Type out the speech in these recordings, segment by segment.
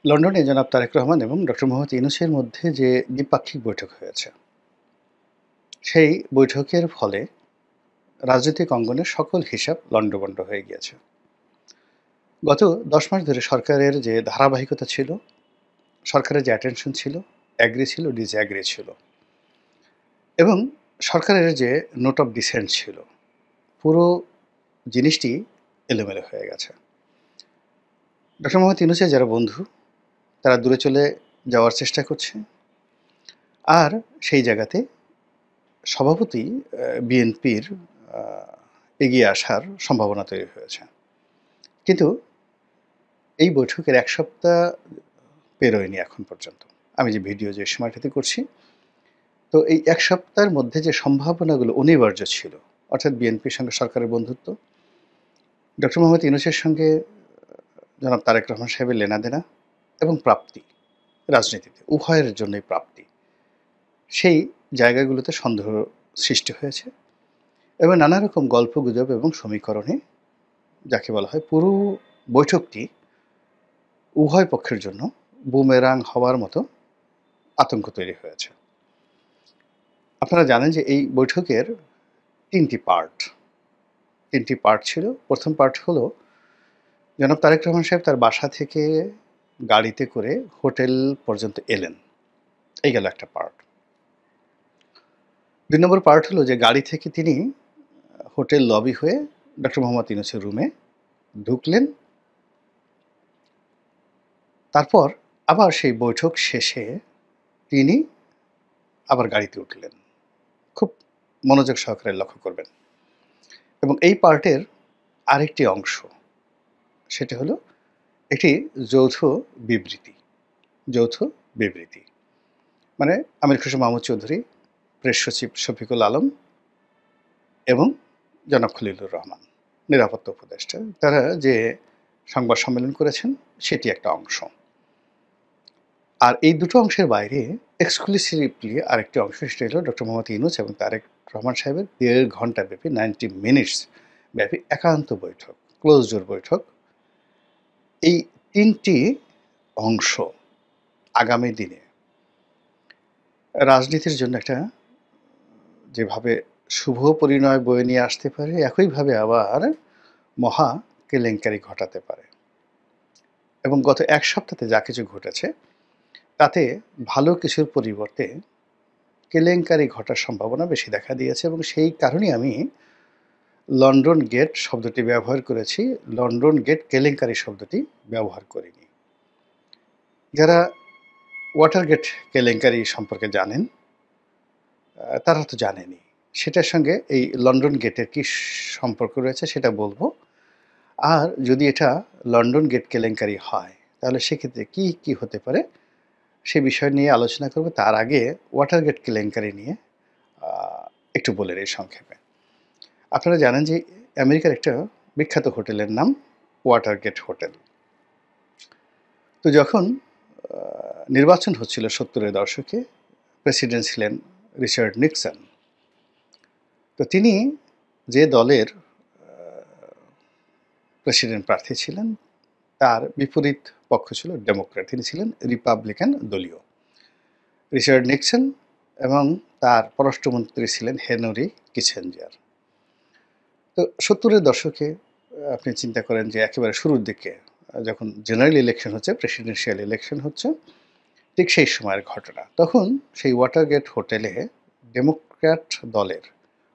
লন্ডনে জনাব তারেক রহমান এবং ডক্টর মোহাম্মদ ইউনূসের মধ্যে যে দ্বিপাক্ষিক বৈঠক হয়েছে, সেই বৈঠকের ফলে রাজনৈতিক অঙ্গনের সকল হিসাব লণ্ডভণ্ড হয়ে গিয়েছে। গত ১০ মাস ধরে সরকারের যে ধারাবাহিকতা ছিল, সরকারের যে অ্যাটেনশন ছিল, অ্যাগ্রি ছিল, ডিসঅ্যাগ্রি ছিল এবং সরকারের যে নোট অফ ডিসেন্ট ছিল, পুরো জিনিসটি এলোমেলো হয়ে গেছে। ডক্টর মোহাম্মদ ইউনূসের যারা বন্ধু, তারা দূরে চলে যাওয়ার চেষ্টা করছে, আর সেই জায়গাতে স্বভাবতই বিএনপির এগিয়ে আসার সম্ভাবনা তৈরি হয়েছে। কিন্তু এই বৈঠকের ১ সপ্তাহ পেরোয়নি এখন পর্যন্ত। আমি যে ভিডিও যে সময়টাতে করছি, তো এই ১ সপ্তাহের মধ্যে যে সম্ভাবনাগুলো অনিবার্য ছিল, অর্থাৎ বিএনপির সঙ্গে সরকারের বন্ধুত্ব, ডক্টর মোহাম্মদ ইউনূসের সঙ্গে জনাব তারেক রহমান সাহেবের লেনাদেনা এবং প্রাপ্তি, রাজনীতিতে উভয়ের জন্যই প্রাপ্তি, সেই জায়গাগুলোতে সন্দেহ সৃষ্টি হয়েছে এবং নানা রকম গল্পগুজব এবং সমীকরণে, যাকে বলা হয় পুরো বৈঠকটি উভয় পক্ষের জন্য বুমেরাং হওয়ার মতো আতঙ্ক তৈরি হয়েছে। আপনারা জানেন যে এই বৈঠকের ৩টি পার্ট ছিল। প্রথম পার্ট হলো জনাব তারেক রহমান সাহেব তার বাসা থেকে গাড়িতে করে হোটেল পর্যন্ত এলেন, এই গেল একটা পার্ট। ২ নম্বর পার্ট হলো যে গাড়ি থেকে তিনি হোটেল লবি হয়ে ডক্টর মোহাম্মদ ইউনূসের রুমে ঢুকলেন, তারপর আবার সেই বৈঠক শেষে তিনি আবার গাড়িতে উঠলেন। খুব মনোযোগ সহকারে লক্ষ্য করবেন। এবং এই পার্টের আরেকটি অংশ, সেটা হলো একটি যৌথ বিবৃতি। মানে আমির খসরু মাহমুদ চৌধুরী, প্রেস সচিব শফিকুল আলম এবং জনাব খলিলুর রহমান, নিরাপত্তা উপদেষ্টা, তারা যে সংবাদ সম্মেলন করেছেন সেটি একটা অংশ। আর এই দুটো অংশের বাইরে এক্সক্লুসিভলি আরেকটি অংশ, সেটা হলো ডক্টর মোহাম্মদ ইউনূস এবং তারেক রহমান সাহেবের ১.৫ ঘন্টা ব্যাপী 90 মিনিটস ব্যাপী একান্ত বৈঠক, ক্লোজ ডোর বৈঠক। এই ৩টি অংশ আগামী দিনে রাজনীতির জন্য একটা যেভাবে শুভ পরিণয় বয়ে নিয়ে আসতে পারে, একইভাবে আবার মহা কেলেঙ্কারি ঘটাতে পারে। এবং গত ১ সপ্তাহে যা কিছু ঘটেছে, তাতে ভালো কিছুর পরিবর্তে কেলেঙ্কারি ঘটার সম্ভাবনা বেশি দেখা দিয়েছে এবং সেই কারণেই আমি লন্ডন গেট শব্দটি ব্যবহার করেছি, লন্ডন গেট কেলেঙ্কারি শব্দটি ব্যবহার করিনি। যারা ওয়াটারগেট কেলেঙ্কারি সম্পর্কে জানেন, তারা তো জানেনই। সেটার সঙ্গে এই লন্ডন গেটের কী সম্পর্ক রয়েছে সেটা বলবো। আর যদি এটা লন্ডন গেট কেলেঙ্কারি হয়, তাহলে সেক্ষেত্রে কী হতে পারে সে বিষয় নিয়ে আলোচনা করব। তার আগে ওয়াটারগেট কেলেঙ্কারি নিয়ে একটু বলে নেই সংক্ষেপে। আপনারা জানেন যে আমেরিকার একটা বিখ্যাত হোটেলের নাম ওয়াটারগেট হোটেল। তো যখন নির্বাচন হচ্ছিল ৭০-এর দশকে, প্রেসিডেন্ট ছিলেন রিচার্ড নিক্সন। তো তিনি যে দলের প্রেসিডেন্ট প্রার্থী ছিলেন, তার বিপরীত পক্ষ ছিল ডেমোক্র্যাট, তিনি ছিলেন রিপাবলিকান দলীয়। রিচার্ড নিক্সন এবং তার পররাষ্ট্রমন্ত্রী ছিলেন হেনরি কিসেঞ্জার। তো ৭০-এর দশকে আপনি চিন্তা করেন যে একেবারে শুরুর দিকে যখন জেনারেল ইলেকশন হচ্ছে, প্রেসিডেন্সিয়াল ইলেকশন হচ্ছে, ঠিক সেই সময়ের ঘটনা। তখন সেই ওয়াটারগেট হোটেলে ডেমোক্র্যাট দলের,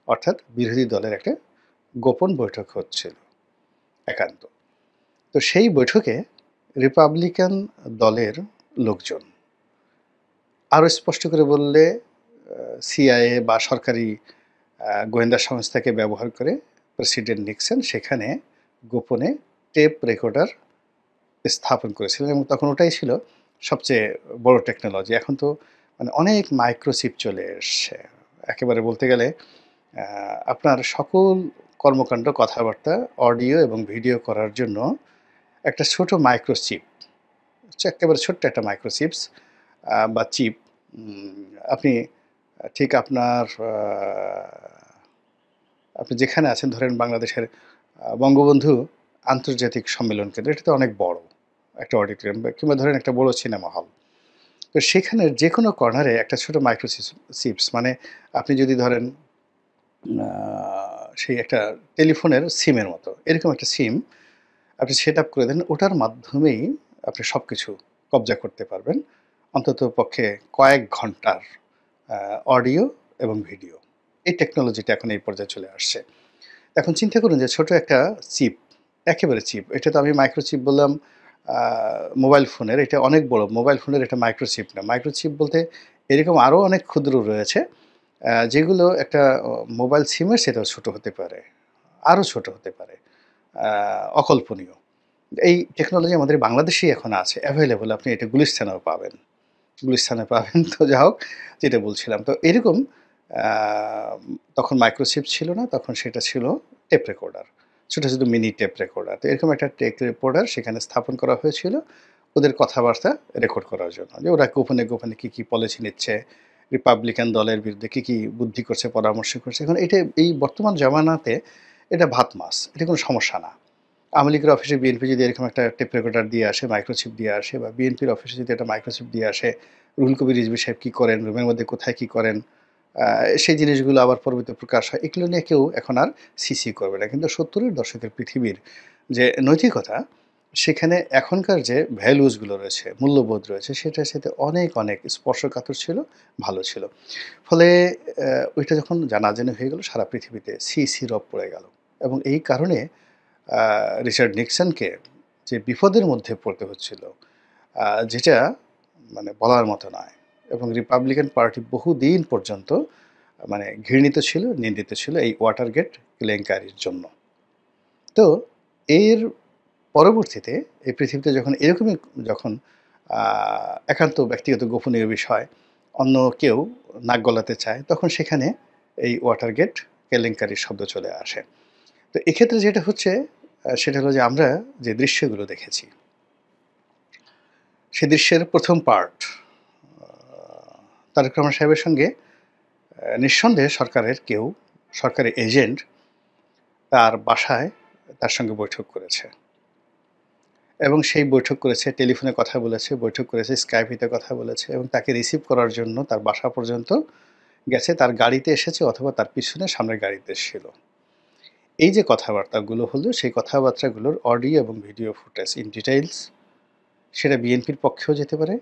অর্থাৎ বিরোধী দলের একটা গোপন বৈঠক হচ্ছিল, একান্ত। তো সেই বৈঠকে রিপাবলিকান দলের লোকজন, আরও স্পষ্ট করে বললে সিআইএ বা সরকারি গোয়েন্দা সংস্থাকে ব্যবহার করে প্রেসিডেন্ট নিক্সন সেখানে গোপনে টেপ রেকর্ডার স্থাপন করেছিলেন এবং তখন ওটাই ছিল সবচেয়ে বড় টেকনোলজি। এখন তো মানে অনেক মাইক্রোচিপ চলে এসছে, একেবারে বলতে গেলে আপনার সকল কর্মকাণ্ড, কথাবার্তা, অডিও এবং ভিডিও করার জন্য একটা ছোট মাইক্রোচিপ, একেবারে ছোট্ট একটা মাইক্রোচিপস বা চিপ আপনি ঠিক আপনি যেখানে আছেন, ধরেন বাংলাদেশের বঙ্গবন্ধু আন্তর্জাতিক সম্মেলন কেন্দ্র, এটা তো অনেক বড়, একটা অডিটোরিয়াম কিংবা ধরেন একটা বড় সিনেমা হল। তো সেখানের যেকোনো কর্নারে একটা ছোট মাইক্রো চিপস মানে আপনি যদি ধরেন আ সেই একটা টেলিফোনের সিমের মতো এরকম একটা সিম আপনি সেটআপ করে দেন। ওটার মাধ্যমেই আপনি সবকিছু কবজা করতে পারবেন। অন্ততপক্ষে কয়েক ঘন্টার আ অডিও এবং ভিডিও। এই টেকনোলজিটা এখন এই পর্যায়ে চলে আসছে। এখন চিন্তা করুন যে ছোট একটা চিপ, একেবারে চিপ। এটা তো আমি মাইক্রোচিপ বললাম আ মোবাইল ফোনের, এটা অনেক বড়। মোবাইল ফোনের এটা মাইক্রোচিপ না। মাইক্রোচিপ বলতে এরকম আরও অনেক ক্ষুদ্র রয়েছে যেগুলো একটা মোবাইল সিমের চেয়েও ছোট হতে পারে। আরও ছোট হতে পারে। আ অকল্পনীয়। এই টেকনোলজি আমাদের বাংলাদেশেই এখন আছে, এভেইলেবল। আপনি এটা গুলিস্তানেও পাবেন। গুলিস্তানে পাবেন। তো যা হোক, যেটা বলছিলাম। তো এরকম আ তখন মাইক্রোচিপ ছিল না, তখন সেটা ছিল টেপ রেকর্ডার। ছোট, ছোট মিনি টেপ রেকর্ডার। তো এরকম একটা টেপ রেকর্ডার সেখানে স্থাপন করা হয়েছিল ওদের কথাবার্তা রেকর্ড করার জন্য। যে ওরা গোপনে, গোপনে কী, কী পলিসি নিচ্ছে, রিপাবলিকান দলের বিরুদ্ধে কী, কী বুদ্ধি করছে, পরামর্শ করছে। এখন এটা এই বর্তমান জামানাতে এটা ভাত মাছ। এটা কোনো সমস্যা না। আওয়ামী লীগের অফিসে বিএনপি যদি এরকম একটা টেপ রেকর্ডার দিয়ে আসে, মাইক্রোচিপ দিয়ে আসে বা বিএনপির অফিসে যদি একটা মাইক্রোচিপ দিয়ে আসে, রুহুল কবির রিজভী সাহেব কী করেন, রুমের মধ্যে কোথায় কী করেন, আ সেই জিনিসগুলো আবার পরবর্তীতে প্রকাশ হয়। এগুলো নিয়ে কেউ এখন আর ছি করবে না। কিন্তু ৭০ এর দশকের পৃথিবীর যে নৈতিকতা, সেখানে এখনকার যে ভ্যালুজ গুলো রয়েছে, মূল্যবোধ রয়েছে, সেটার সাথে অনেক, অনেক স্পর্শকাতর ছিল, ভালো ছিল। ফলে ওইটা যখন জানাজানি হয়ে গেল, সারা পৃথিবীতে ছি রব পড়ে গেল। এবং এই কারণে আ রিচার্ড নিক্সনকে যে বিপদের মধ্যে পড়তে হচ্ছিল, আ যেটা মানে বলার মতো নয়। এবং রিপাবলিকান পার্টি বহুদিন পর্যন্ত মানে ঘৃণিত ছিল, নিন্দিত ছিল এই ওয়াটারগেট কেলেঙ্কারির জন্য। তো এর পরবর্তীতে এই পৃথিবীতে যখন এরকমই যখন আ একান্ত ব্যক্তিগত গোপনীয় বিষয় অন্য কেউ নাক গলাতে চায়, তখন সেখানে এই ওয়াটারগেট কেলেঙ্কারির শব্দ চলে আসে। তো এক্ষেত্রে যেটা হচ্ছে সেটা হলো যে আমরা যে দৃশ্যগুলো দেখেছি, সে দৃশ্যের ১ম পার্ট আ তারেক রহমান সাহেবের সঙ্গে নিঃসন্দেহে সরকারের কেউ, সরকারি এজেন্ট তার বাসায় তার সঙ্গে বৈঠক করেছে। এবং সেই বৈঠক করেছে, টেলিফোনে কথা বলেছে, বৈঠক করেছে, স্কাইপিতে কথা বলেছে এবং তাকে রিসিভ করার জন্য তার বাসা পর্যন্ত গেছে। তার গাড়িতে এসেছে অথবা তার পিছনে সামনের গাড়িতে ছিল। এই যে কথাবার্তাগুলো হলো, সেই কথাবার্তাগুলোর অডিও এবং ভিডিও ফুটেজ ইন ডিটেইলস সেটা বিএনপির পক্ষেও যেতে পারে,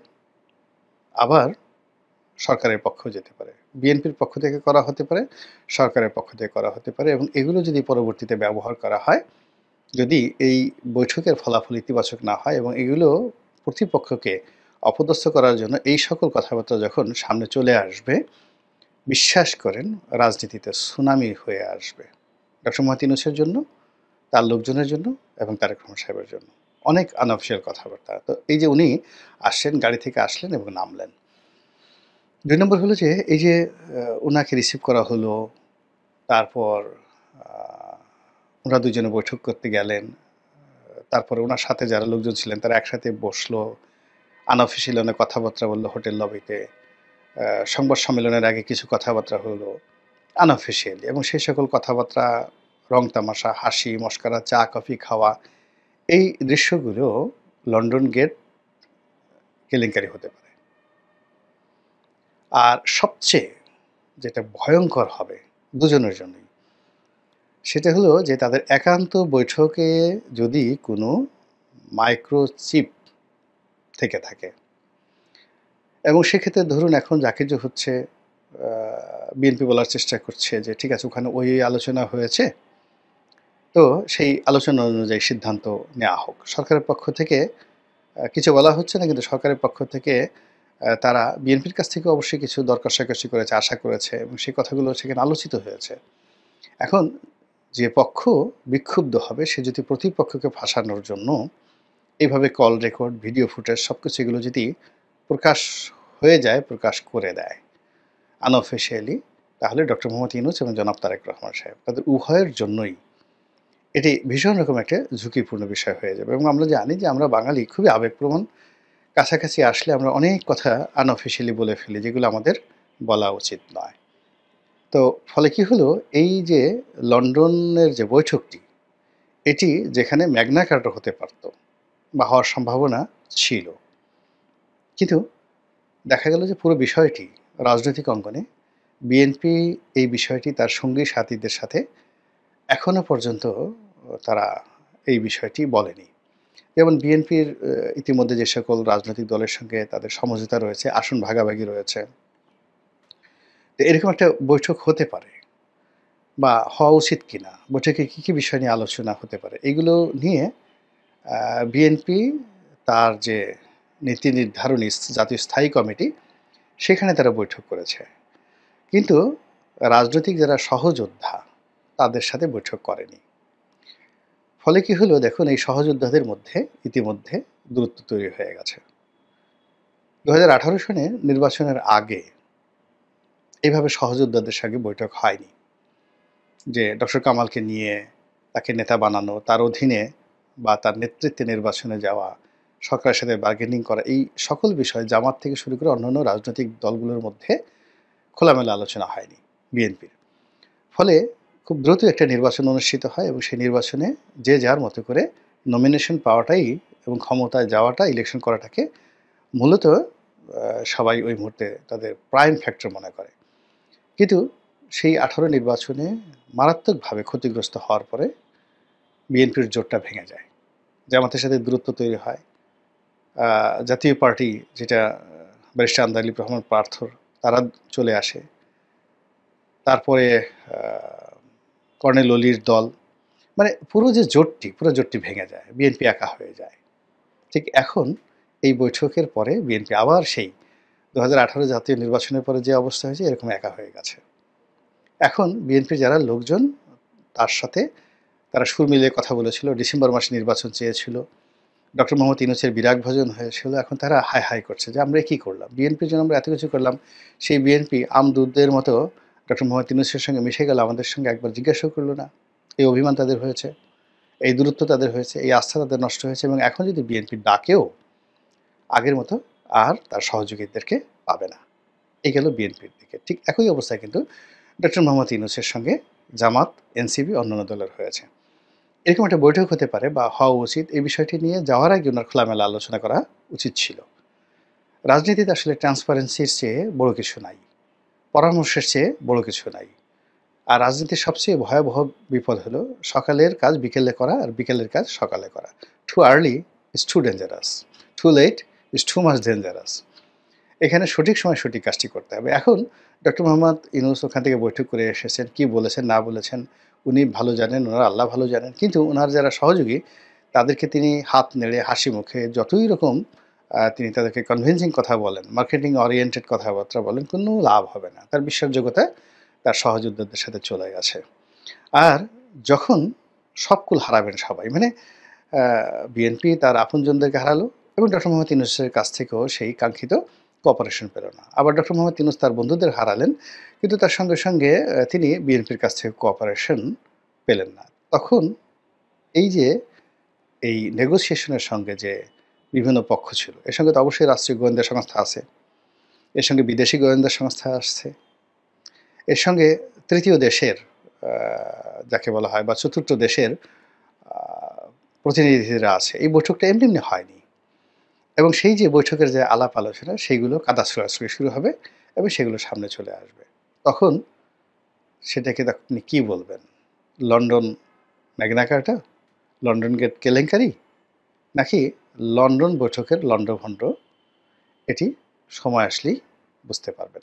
আবার সরকারের পক্ষেও যেতে পারে। বিএনপির পক্ষ থেকে করা হতে পারে, সরকারের পক্ষ থেকে করা হতে পারে এবং এগুলো যদি পরবর্তীতে ব্যবহার করা হয়, যদি এই বৈঠকের ফলাফল ইতিবাচক না হয় এবং এগুলো প্রতিপক্ষকে অপদস্থ করার জন্য এই সকল কথাবার্তা যখন সামনে চলে আসবে, বিশ্বাস করেন রাজনীতিতে সুনামি হয়ে আসবে। ডক্টর মোহাম্মদ ইউনূসের জন্য, তার লোকজনের জন্য এবং তারেক রহমান সাহেবের জন্য। অনেক আনঅফিসিয়াল কথাবার্তা। তো এই যে উনি আসছেন, গাড়ি থেকে আসলেন এবং নামলেন। ২ নম্বর হলো যে এই যে উনাকে রিসিভ করা হলো, তারপর আ ওরা ২ জনে বৈঠক করতে গেলেন। তারপরে উনার সাথে যারা লোকজন ছিলেন তারা একসাথে বসলো। আনঅফিসিয়াল অনেক কথাবার্তা বলল হোটেল লবিতে। আ সংবাদ সম্মেলনের আগে কিছু কথাবার্তা হলো আনঅফিসিয়ালি এবং সেই সকল কথাবার্তা, রং তামাশা, হাসি, মশকরা, চা, কফি খাওয়া, এই দৃশ্যগুলো লন্ডন গেট কেলেঙ্কারি হতে পারে। আর সবচেয়ে যেটা ভয়ংকর হবে দুজনের জন্যই, সেটা হলো যে তাদের একান্ত বৈঠকে যদি কোনো মাইক্রোচিপ থেকে থাকে এবং সেক্ষেত্রে ধরুন এখন যা কিছু হচ্ছে আ বিএনপি বলার চেষ্টা করছে যে ঠিক আছে ওখানে ওই আলোচনা হয়েছে। তো সেই আলোচনা অনুযায়ী সিদ্ধান্ত নেওয়া হোক। সরকারের পক্ষ থেকে কিছু বলা হচ্ছে না কিন্তু সরকারের পক্ষ থেকে তারা বিএনপির কাছ থেকে অবশ্যই কিছু দর কষাকষি করেছে, আশা করেছে এবং সেই কথাগুলো সেখানে আলোচিত হয়েছে। এখন যে পক্ষ বিক্ষুব্ধ হবে সে যদি প্রতিপক্ষকে ফাঁসানোর জন্য এভাবে কল রেকর্ড, ভিডিও ফুটেজ সবকিছু এগুলো যদি প্রকাশ হয়ে যায়, প্রকাশ করে দেয় আনঅফিসিয়ালি, তাহলে ডক্টর মোহাম্মদ ইউনূস এবং জনাব তারেক রহমান সাহেব তাদের উভয়ের জন্যই এটি ভীষণ রকম একটা ঝুঁকিপূর্ণ বিষয় হয়ে যাবে এবং আমরা জানি যে আমরা বাঙালি খুবই আবেগপ্রবণ। কাছাকাছি আসলে আমরা অনেক কথা আনঅফিসিয়ালি বলে ফেলি যেগুলো আমাদের বলা উচিত নয়। তো ফলে কি হলো, এই যে লন্ডনের যে বৈঠকটি, এটি যেখানে ম্যাগনা কার্টা হতে পারত, বা হওয়ার সম্ভাবনা ছিল। কিন্তু দেখা গেল যে পুরো বিষয়টি রাজনৈতিক অঙ্গনে বিএনপি এই বিষয়টি তার সঙ্গী সাথীদের সাথে এখনো পর্যন্ত তারা এই বিষয়টি বলেনি। যেমন বিএনপির ইতিমধ্যে যে সকল রাজনৈতিক দলের সঙ্গে তাদের সমঝোতা রয়েছে, আসন ভাগাভাগি রয়েছে। তো এরকম একটা বৈঠক হতে পারে বা হওয়া উচিত কিনা? বৈঠকে কী, কী বিষয় নিয়ে আলোচনা হতে পারে? এগুলো নিয়ে বিএনপি তার যে নীতি নির্ধারণী জাতীয় স্থায়ী কমিটি, সেখানে তারা বৈঠক করেছে। কিন্তু রাজনৈতিক যারা সহযোদ্ধা, তাদের সাথে বৈঠক করেনি। ফলে কি হলো দেখুন, এই সহযোদ্ধাদের মধ্যে ইতিমধ্যে দূরত্ব তৈরি হয়ে গেছে। ২০১৮ সনে নির্বাচনের আগে এভাবে সহযোদ্ধাদের সঙ্গে বৈঠক হয়নি। যে ডক্টর কামালকে নিয়ে তাকে নেতা বানানো, তার অধীনে বা তার নেতৃত্বে নির্বাচনে যাওয়া, সরকারের সাথে বার্গেনিং করা, এই সকল বিষয় জামাত থেকে শুরু করে অন্যান্য রাজনৈতিক দলগুলোর মধ্যে খোলামেলা আলোচনা হয়নি বিএনপির। ফলে খুব দ্রুত একটা নির্বাচন অনুষ্ঠিত হয় এবং সেই নির্বাচনে যে যার মতো করে নমিনেশন পাওয়াটাই এবং ক্ষমতায় যাওয়াটা, ইলেকশন করাটাকে মূলত সবাই ওই মুহূর্তে তাদের প্রাইম ফ্যাক্টর মনে করে। কিন্তু সেই 18 নির্বাচনে মারাত্মকভাবে ক্ষতিগ্রস্ত হওয়ার পরে বিএনপির জোটটা ভেঙে যায়। জামাতের সাথে দূরত্ব তৈরি হয়। জাতীয় পার্টি, যেটা ব্যারিস্টার আন্দালিব রহমান পার্থর, তারা চলে আসে। তারপরে কর্নেল অলির দল, মানে পুরো জোটটি ভেঙে যায়। বিএনপি একা হয়ে যায়। ঠিক এখন এই বৈঠকের পরে বিএনপি আবার সেই 2018 জাতীয় নির্বাচনের পরে যে অবস্থা হয়েছে, এরকম একা হয়ে গেছে। এখন বিএনপির যারা লোকজন, তার সাথে তারা সুর মিলিয়ে কথা বলেছিল, ডিসেম্বর মাসে নির্বাচন চেয়েছিল, ডক্টর মোহাম্মদ ইউনূসের বিরাগ ভজন হয়েছিল, এখন তারা হায় হায় করছে যে আমরা কী করলাম, বিএনপির জন্য আমরা এত কিছু করলাম, সেই বিএনপি আমদুধের মতো ডক্টর মোহাম্মদ ইউনূসের সঙ্গে মিশে গেল, আমাদের সঙ্গে একবার জিজ্ঞাসাও করলো না। এই অভিমান তাদের হয়েছে, এই দূরত্ব তাদের হয়েছে, এই আস্থা তাদের নষ্ট হয়েছে, এবং এখন যদি বিএনপি ডাকেও আগের মতো আর তার সহযোগীদেরকে পাবে না। এই গেল বিএনপির দিকে। ঠিক একই অবস্থায় কিন্তু ডক্টর মোহাম্মদ ইউনূসের সঙ্গে জামাত, এনসিপি, অন্যান্য দলের হয়েছে। এরকম একটা বৈঠক হতে পারে বা হওয়া উচিত। এই বিষয়টি নিয়ে যাওয়ার আগে ওনার খোলামেলা আলোচনা করা উচিত ছিল। রাজনীতিতে আসলে ট্রান্সপারেন্সির চেয়ে বড় কিছু নাই, পরামর্শের চেয়ে বড় কিছু নাই। আর রাজনীতির সবচেয়ে ভয়াবহ বিপদ হলো সকালের কাজ বিকেলে করা আর বিকেলের কাজ সকালে করা। Too early is too dangerous, too late is too much dangerous. এখানে সঠিক সময় সঠিক কাজটি করতে হবে। এখন ডক্টর মোহাম্মদ ইউনূস ওখান থেকে বৈঠক করে এসেছেন, কি বলেছেন না বলেছেন উনি ভালো জানেন, ওনার আল্লাহ ভালো জানেন। কিন্তু ওনার যারা সহযোগী, তাদেরকে তিনি হাত নেড়ে হাসি মুখে যতই রকম তিনি তাদেরকে কনভিন্সিং কথা বলেন, মার্কেটিং ওরিয়েন্টেড কথাবার্তা বলেন, কোনো লাভ হবে না। তার বিশ্বাসযোগ্যতা তার সহযোদ্ধাদের সাথে চলে গেছে। আর যখন সবকুল হারাবেন সবাই, মানে বিএনপি তার আপনজনদেরকে হারালো এবং ডক্টর মোহাম্মদ ইউনূসের কাছ থেকেও সেই কাঙ্ক্ষিত কোঅপারেশন পেল না। আবার ডক্টর মোহাম্মদ ইউনূস তার বন্ধুদের হারালেন, কিন্তু তার সঙ্গে সঙ্গে তিনি বিএনপির কাছ থেকে কোঅপারেশন পেলেন না। তখন এই যে এই নেগোসিয়েশনের সঙ্গে যে বিভিন্ন পক্ষ ছিল, এর সঙ্গে তো অবশ্যই রাষ্ট্রীয় গোয়েন্দা সংস্থা আছে, এর সঙ্গে বিদেশি গোয়েন্দা সংস্থা আসছে, এর সঙ্গে তৃতীয় দেশের যাকে বলা হয় বা চতুর্থ দেশের প্রতিনিধিরা আছে। এই বৈঠকটা এমনি এমনি হয়নি, এবং সেই যে বৈঠকের যে আলাপ আলোচনা, সেইগুলো কাদা ছোড়াছুড়ি শুরু হবে এবং সেগুলো সামনে চলে আসবে। তখন সেটাকে আপনি কী বলবেন? লন্ডন ম্যাগনা কার্টা, লন্ডন গেট কেলেঙ্কারি, নাকি লন্ডন বৈঠকের লন্ডভন্ড? এটি সময় আসলেই বুঝতে পারবেন।